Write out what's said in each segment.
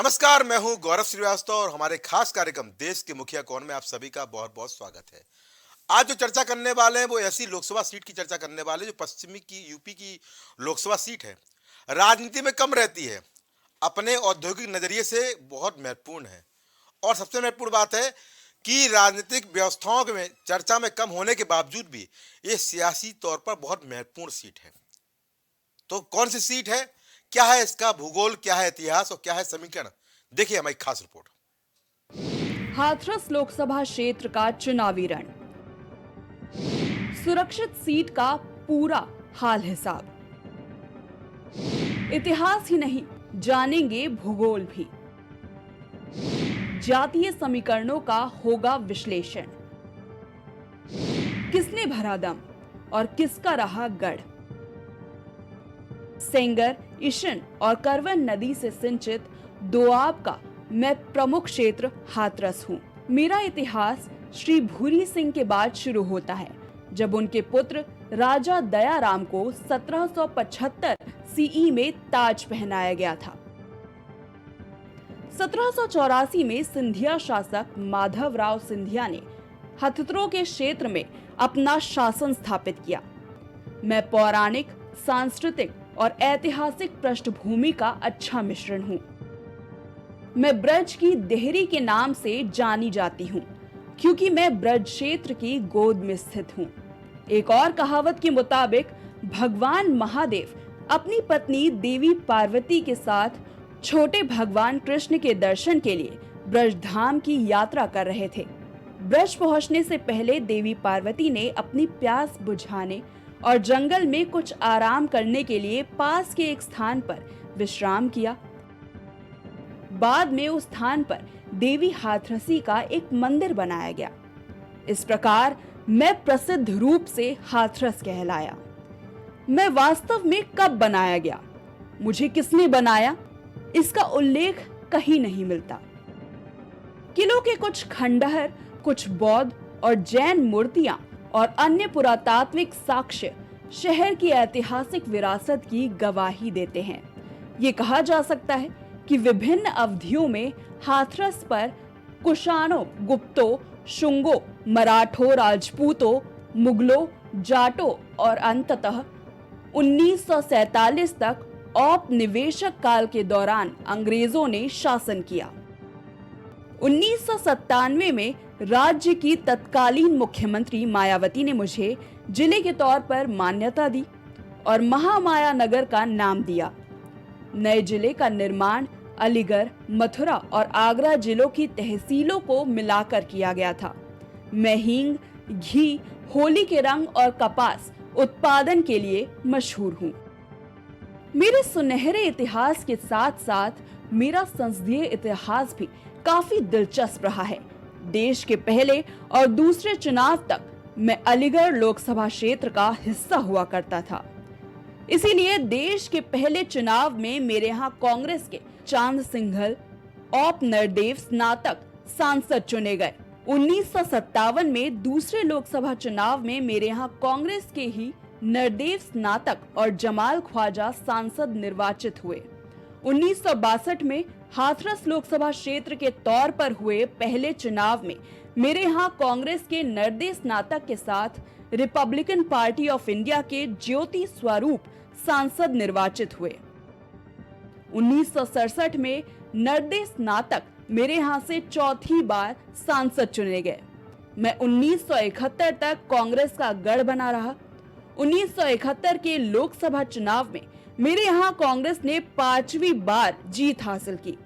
नमस्कार, मैं हूं गौरव श्रीवास्तव और हमारे खास कार्यक्रम देश के मुखिया कौन में आप सभी का बहुत बहुत स्वागत है। आज जो चर्चा करने वाले हैं वो ऐसी लोकसभा सीट की चर्चा करने वाले हैं जो पश्चिमी की यूपी की लोकसभा सीट है। राजनीति में कम रहती है, अपने औद्योगिक नजरिए से बहुत महत्वपूर्ण है और सबसे महत्वपूर्ण बात है कि राजनीतिक व्यवस्थाओं में चर्चा में कम होने के बावजूद भी ये सियासी तौर पर बहुत महत्वपूर्ण सीट है। तो कौन सी सीट है, क्या है इसका भूगोल, क्या है इतिहास और क्या है समीकरण, देखिए हमारी खास रिपोर्ट। हाथरस लोकसभा क्षेत्र का चुनावी रण, सुरक्षित सीट का पूरा हाल हिसाब, इतिहास ही नहीं जानेंगे भूगोल भी, जातीय समीकरणों का होगा विश्लेषण, किसने भरा दम और किसका रहा गढ़। सेंगर, इशन और करवन नदी से सिंचित दोआब का मैं प्रमुख क्षेत्र हाथरस हूँ। मेरा इतिहास श्री भूरी सिंह के बाद शुरू होता है, जब उनके पुत्र राजा दयाराम को 1775 सीई में ताज पहनाया गया था। 1784 में सिंधिया शासक माधवराव सिंधिया ने हथत्रों के क्षेत्र में अपना शासन स्थापित किया। मैं पौराणिक, सांस्कृतिक और ऐतिहासिक पृष्ठभूमि का अच्छा मिश्रण हूँ। मैं ब्रज की देहरी के नाम से जानी जाती हूँ, क्योंकि मैं ब्रज क्षेत्र की गोद में स्थित हूँ। एक और कहावत के मुताबिक भगवान महादेव अपनी पत्नी देवी पार्वती के साथ छोटे भगवान कृष्ण के दर्शन के लिए ब्रज धाम की यात्रा कर रहे थे। ब्रज पहुंचने से पहले देवी पार्वती ने अपनी प्यास बुझाने और जंगल में कुछ आराम करने के लिए पास के एक स्थान पर विश्राम किया। बाद में उस स्थान पर देवी हाथरसी का एक मंदिर बनाया गया। इस प्रकार मैं प्रसिद्ध रूप से हाथरस कहलाया। मैं वास्तव में कब बनाया गया, मुझे किसने बनाया, इसका उल्लेख कहीं नहीं मिलता। किलों के कुछ खंडहर, कुछ बौद्ध और जैन मूर्तियां और अन्य पुरातात्विक साक्ष्य शहर की ऐतिहासिक विरासत की गवाही देते हैं। ये कहा जा सकता है कि विभिन्न अवधियों में हाथरस पर कुषाणों, गुप्तों, शुंगों, मराठों, राजपूतों, मुगलों, जाटों और अंततः 1947 तक औपनिवेशक काल के दौरान अंग्रेजों ने शासन किया। 1997 में राज्य की तत्कालीन मुख्यमंत्री मायावती ने मुझे जिले के तौर पर मान्यता दी और महामाया नगर का नाम दिया। नए जिले का निर्माण अलीगढ़, मथुरा और आगरा जिलों की तहसीलों को मिलाकर किया गया था। मैं हींग, घी, होली के रंग और कपास उत्पादन के लिए मशहूर हूँ। मेरे सुनहरे इतिहास के साथ साथ मेरा संसदीय इतिहास भी काफी दिलचस्प रहा है। देश के पहले और दूसरे चुनाव तक मैं अलीगढ़ लोकसभा क्षेत्र का हिस्सा हुआ करता था। इसीलिए देश के पहले चुनाव में मेरे यहाँ कांग्रेस के चांद सिंघल औप नरदेव स्नातक सांसद चुने गए। 1957 में दूसरे लोकसभा चुनाव में मेरे यहाँ कांग्रेस के ही नरदेव स्नातक और जमाल ख्वाजा सांसद निर्वाचित हुए। 1962 में हाथरस लोकसभा क्षेत्र के तौर पर हुए पहले चुनाव में मेरे यहाँ कांग्रेस के नरदेव स्नातक के साथ रिपब्लिकन पार्टी ऑफ इंडिया के ज्योति स्वरूप सांसद निर्वाचित हुए। 1967 में नरदेव स्नातक मेरे यहाँ से चौथी बार सांसद चुने गए। मैं 1971 तक कांग्रेस का गढ़ बना रहा। 1971 के लोकसभा चुनाव में मेरे यहाँ कांग्रेस ने 5वीं बार जीत हासिल की।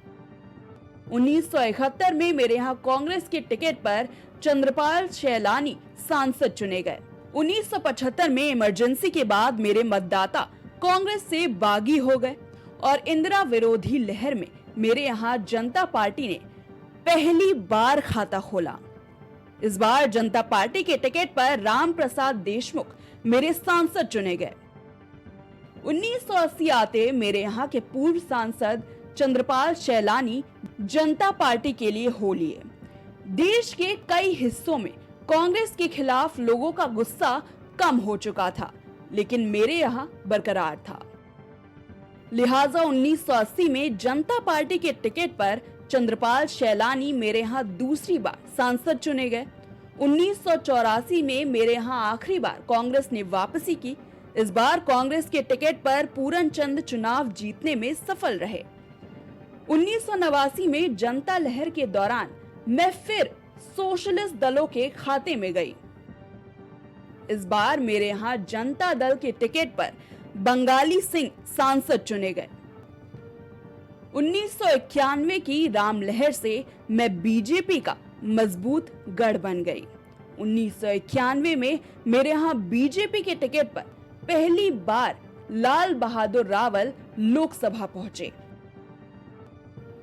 1971 में मेरे यहाँ कांग्रेस के टिकट पर चंद्रपाल शैलानी सांसद चुने गए। 1975 में इमरजेंसी के बाद मेरे मतदाता कांग्रेस से बागी हो गए और इंदिरा विरोधी लहर में मेरे यहाँ जनता पार्टी ने पहली बार खाता खोला। इस बार जनता पार्टी के टिकट पर राम प्रसाद देशमुख मेरे सांसद चुने गए। 1980 आते मेरे यहाँ के पूर्व सांसद चंद्रपाल शैलानी जनता पार्टी के लिए हो लिए। देश के कई हिस्सों में कांग्रेस के खिलाफ लोगों का गुस्सा कम हो चुका था, लेकिन मेरे यहाँ बरकरार था। लिहाजा 1980 में जनता पार्टी के टिकट पर चंद्रपाल शैलानी मेरे यहाँ दूसरी बार सांसद चुने गए। 1984 में मेरे यहाँ आखिरी बार कांग्रेस ने वापसी की। इस बार कांग्रेस के टिकट पर पूरन चंद चुनाव जीतने में सफल रहे। 1989 में जनता लहर के दौरान मैं फिर सोशलिस्ट दलों के खाते में गई। इस बार मेरे यहाँ जनता दल के टिकट पर बंगाली सिंह सांसद चुने गए। 1991 की राम लहर से मैं बीजेपी का मजबूत गढ़ बन गई। 1991 में मेरे यहाँ बीजेपी के टिकट पर पहली बार लाल बहादुर रावल लोकसभा पहुंचे।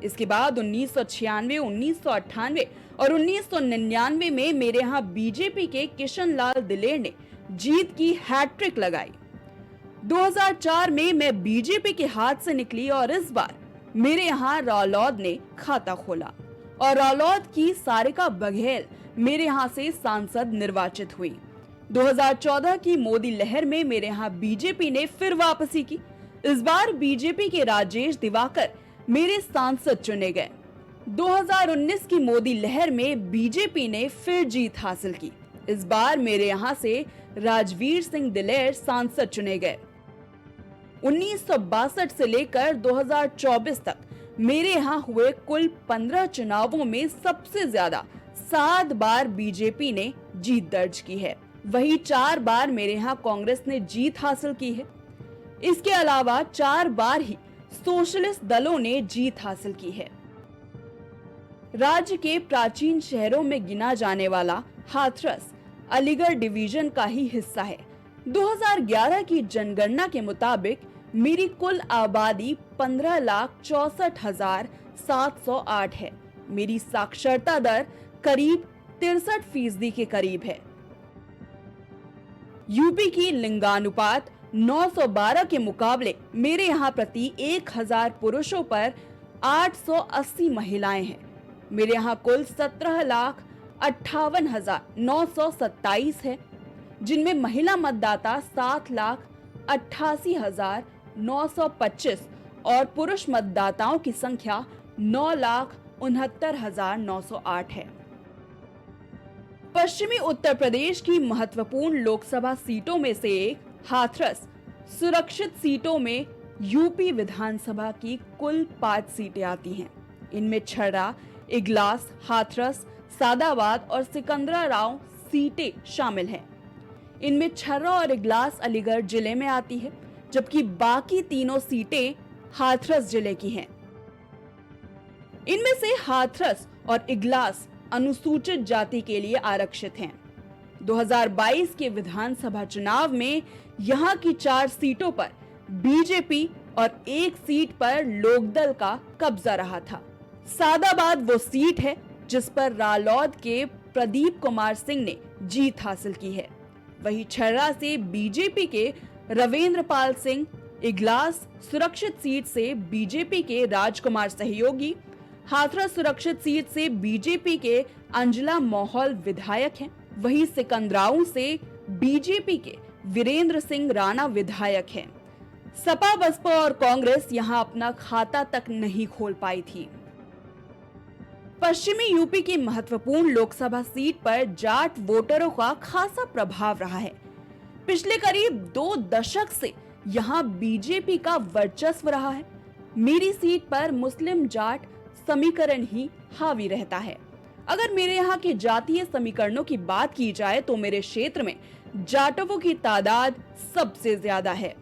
इसके बाद 1996, 1998 और 1999 में मेरे यहाँ बीजेपी के किशन लाल दिलेर ने जीत की हैट्रिक लगाई। 2004 में मैं बीजेपी के हाथ से निकली और इस बार मेरे यहाँ रालोद ने खाता खोला और रालोद की सारिका बघेल मेरे यहाँ से सांसद निर्वाचित हुई। 2014 की मोदी लहर में मेरे यहाँ बीजेपी ने फिर वापसी की। इस बार बीजेपी के राजेश दिवाकर मेरे सांसद चुने गए। 2019 की मोदी लहर में बीजेपी ने फिर जीत हासिल की। इस बार मेरे यहाँ से राजवीर सिंह दिलेर सांसद चुने गए। 1962 से लेकर 2024 तक मेरे यहाँ हुए कुल 15 चुनावों में सबसे ज्यादा 7 बार बीजेपी ने जीत दर्ज की है। वही 4 बार मेरे यहाँ कांग्रेस ने जीत हासिल की है। इसके अलावा 4 बार ही सोशलिस्ट दलों ने जीत हासिल की है। राज्य के प्राचीन शहरों में गिना जाने वाला हाथरस अलीगढ़ डिवीजन का ही हिस्सा है। 2011 की जनगणना के मुताबिक मेरी कुल आबादी 15,64,708 है। मेरी साक्षरता दर करीब 63% के करीब है। यूपी की लिंगानुपात 912 के मुकाबले मेरे यहाँ प्रति 1000 पुरुषों पर 880 महिलाएं हैं। मेरे यहाँ कुल 17,58,927 है, जिनमें महिला मतदाता 7,88,925 और पुरुष मतदाताओं की संख्या 9,69,908 है। पश्चिमी उत्तर प्रदेश की महत्वपूर्ण लोकसभा सीटों में से एक हाथरस सुरक्षित सीटों में यूपी विधानसभा की कुल 5 सीटें आती हैं। इनमें छर्रा, इगलास, हाथरस, सादाबाद और सिकंदराबाद सीटें शामिल हैं। इनमें छर्रा और इगलास अलीगढ़ जिले में आती है, जबकि बाकी तीनों सीटें हाथरस जिले की हैं। इनमें से हाथरस और इगलास अनुसूचित जाति के लिए आरक्षित हैं। 2022 के विधानसभा चुनाव में यहां की 4 सीटों पर बीजेपी और 1 सीट पर लोकदल का कब्जा रहा था। सादाबाद वो सीट है जिस पर रालोद के प्रदीप कुमार सिंह ने जीत हासिल की है। वही छर्रा से बीजेपी के रविंद्र पाल सिंह, इगलास सुरक्षित सीट से बीजेपी के राजकुमार सहयोगी, हाथरस सुरक्षित सीट से बीजेपी के अंजला मोहल विधायक हैं। वही सिकंदराऊ से बीजेपी के वीरेंद्र सिंह राणा विधायक हैं। सपा, बसपा और कांग्रेस यहां अपना खाता तक नहीं खोल पाई थी। पश्चिमी यूपी की महत्वपूर्ण लोकसभा सीट पर जाट वोटरों का खासा प्रभाव रहा है। पिछले करीब 2 दशक से यहां बीजेपी का वर्चस्व रहा है। मेरी सीट पर मुस्लिम जाट समीकरण ही हावी रहता है। अगर मेरे यहाँ के जातीय समीकरणों की बात की जाए तो मेरे क्षेत्र में जाटवों की तादाद सबसे ज्यादा है।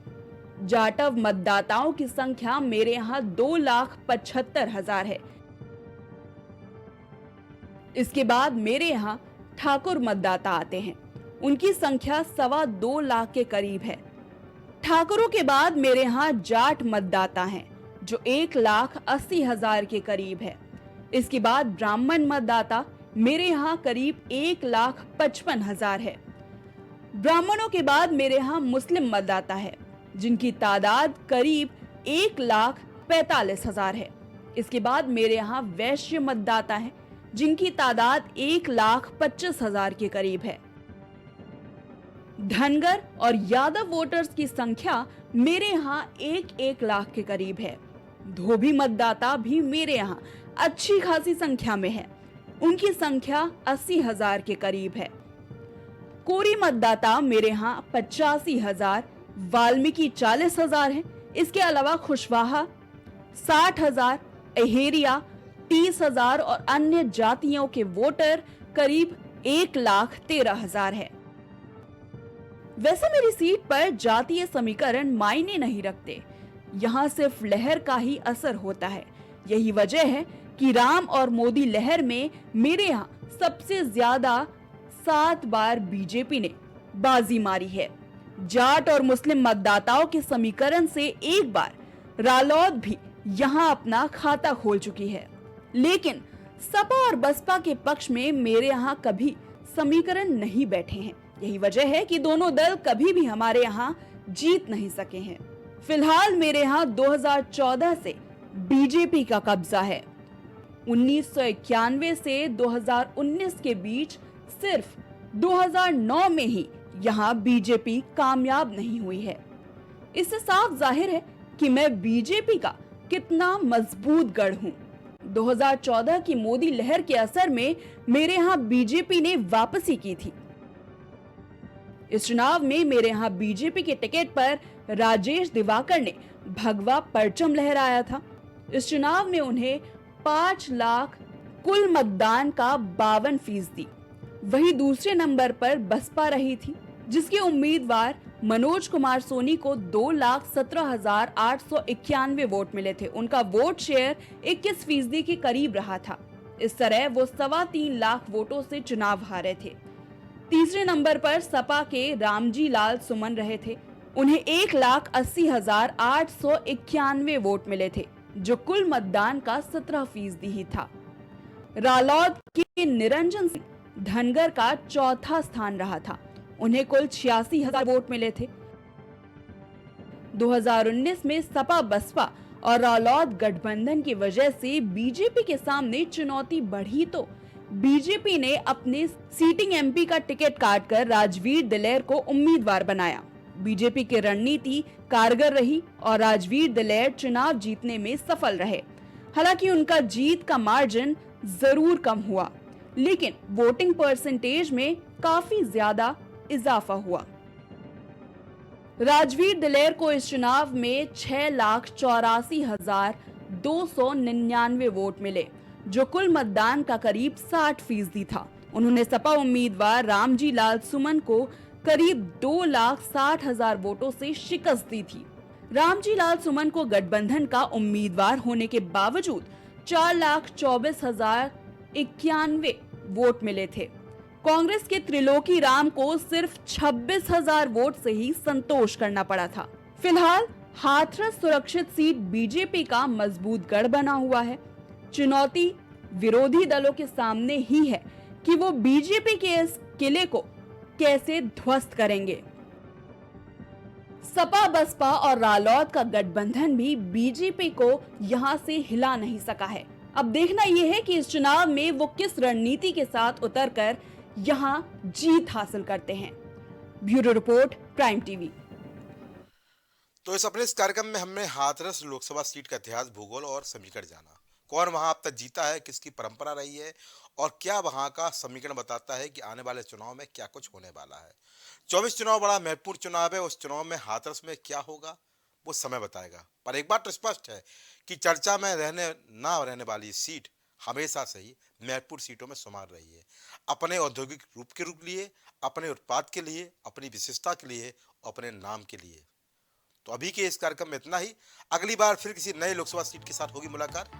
जाटव मतदाताओं की संख्या मेरे यहाँ 2,75,000 है। इसके बाद मेरे यहाँ ठाकुर मतदाता आते हैं। उनकी संख्या 2.25 लाख के करीब है। ठाकुरों के बाद मेरे यहाँ जाट मतदाता हैं जो 1,80,000 के करीब है। इसके बाद ब्राह्मण मतदाता मेरे यहाँ करीब 1,55,000 है। ब्राह्मणों के बाद मेरे यहाँ मुस्लिम मतदाता है जिनकी तादाद करीब 1,45,000 है। इसके बाद मेरे यहाँ वैश्य मतदाता है जिनकी तादाद 1,25,000 के करीब है। धनगर और यादव वोटर्स की संख्या मेरे यहाँ 1-1 लाख के करीब है। धोबी मतदाता भी मेरे यहाँ अच्छी खासी संख्या में है। उनकी संख्या 80,000 के करीब है। कोरी मतदाता मेरे यहाँ 85,000, वाल्मीकि 40,000 है। इसके अलावा कुशवाहा 60,000, अहेरिया 30,000 और अन्य जातियों के वोटर करीब 1,13,000 है। वैसे मेरी सीट पर जातीय समीकरण मायने नहीं रखते। यहाँ सिर्फ लहर का ही असर होता है। यही वजह है कि राम और मोदी लहर में मेरे यहाँ सबसे ज्यादा 7 बार बीजेपी ने बाजी मारी है। जाट और मुस्लिम मतदाताओं के समीकरण से एक बार रालोद भी यहाँ अपना खाता खोल चुकी है, लेकिन सपा और बसपा के पक्ष में मेरे यहाँ कभी समीकरण नहीं बैठे हैं। यही वजह है कि दोनों दल कभी भी हमारे यहाँ जीत नहीं सके हैं। फिलहाल मेरे यहाँ 2014 से बीजेपी का कब्जा है। 1991 से 2019 के बीच सिर्फ 2009 में ही यहाँ बीजेपी कामयाब नहीं हुई है। इससे साफ जाहिर है कि मैं बीजेपी का कितना मजबूत गढ़ हूँ। 2014 की मोदी लहर के असर में मेरे यहाँ बीजेपी ने वापसी की थी। इस चुनाव में मेरे यहाँ बीजेपी के टिकट पर राजेश दिवाकर ने भगवा परचम लहराया था। इस चुनाव में उन्हें 5 लाख कुल मतदान का 52%। वही दूसरे नंबर पर बसपा रही थी, जिसके उम्मीदवार मनोज कुमार सोनी को 2,17,891 वोट मिले थे। उनका वोट शेयर 21% के करीब रहा था। इस तरह वो 3.25 लाख वोटों से चुनाव हारे थे। तीसरे नंबर पर सपा के रामजी लाल सुमन रहे थे। उन्हें 1,80,891 वोट मिले थे, जो कुल मतदान का 17% ही था। रालोद के निरंजन सिंह धनगर का चौथा स्थान रहा था। उन्हें कुल 86,000 वोट मिले थे। 2019 में सपा बसपा और रालोद गठबंधन की वजह से बीजेपी के सामने चुनौती बढ़ी तो बीजेपी ने अपने सीटिंग एमपी का टिकट काटकर राजवीर दिलेर को उम्मीदवार बनाया। बीजेपी की रणनीति कारगर रही और राजवीर दिलेर चुनाव जीतने में सफल रहे। हालांकि उनका जीत का मार्जिन जरूर कम हुआ, लेकिन वोटिंग परसेंटेज में काफी ज्यादा इजाफा हुआ। राजवीर दिलेर को इस चुनाव में 6,84,299 वोट मिले, जो कुल मतदान का करीब 60% था। उन्होंने सपा उम्मीदवार रामजी लाल सुमन को करीब 2,60,000 वोटों से शिकस्त दी थी। रामजी लाल सुमन को गठबंधन का उम्मीदवार होने के बावजूद 4,24,091 वोट मिले थे। कांग्रेस के त्रिलोकी राम को सिर्फ 26,000 वोट से ही संतोष करना पड़ा था। फिलहाल हाथरस सुरक्षित सीट बीजेपी का मजबूत गढ़ बना हुआ है। चुनौती विरोधी दलों के सामने ही है कि वो बीजेपी के इस किले को कैसे ध्वस्त करेंगे। सपा बसपा और रालोद का गठबंधन भी बीजेपी को यहां से हिला नहीं सका है। अब देखना यह है कि इस चुनाव में वो किस रणनीति के साथ उतरकर यहां जीत हासिल करते हैं। Bureau report, prime TV. तो इस कार्यक्रम में हमने हाथरस लोकसभा सीट का इतिहास, भूगोल और समीकरण जाना। कौन वहां अब तक जीता है, किसकी परंपरा रही है और क्या वहां का समीकरण बताता है कि आने वाले चुनाव में क्या कुछ होने वाला है। 24 चुनाव बड़ा महत्वपूर्ण चुनाव है। उस चुनाव में हाथरस में क्या होगा वो समय बताएगा। पर एक बात तो स्पष्ट है कि चर्चा में रहने वाली सीट हमेशा से ही महत्वपूर्ण सीटों में शुमार रही है। अपने औद्योगिक रूप के लिए, अपने उत्पाद के लिए, अपनी विशेषता के लिए, अपने नाम के लिए। तो अभी के इस कार्यक्रम में इतना ही। अगली बार फिर किसी नए लोकसभा सीट के साथ होगी मुलाकात।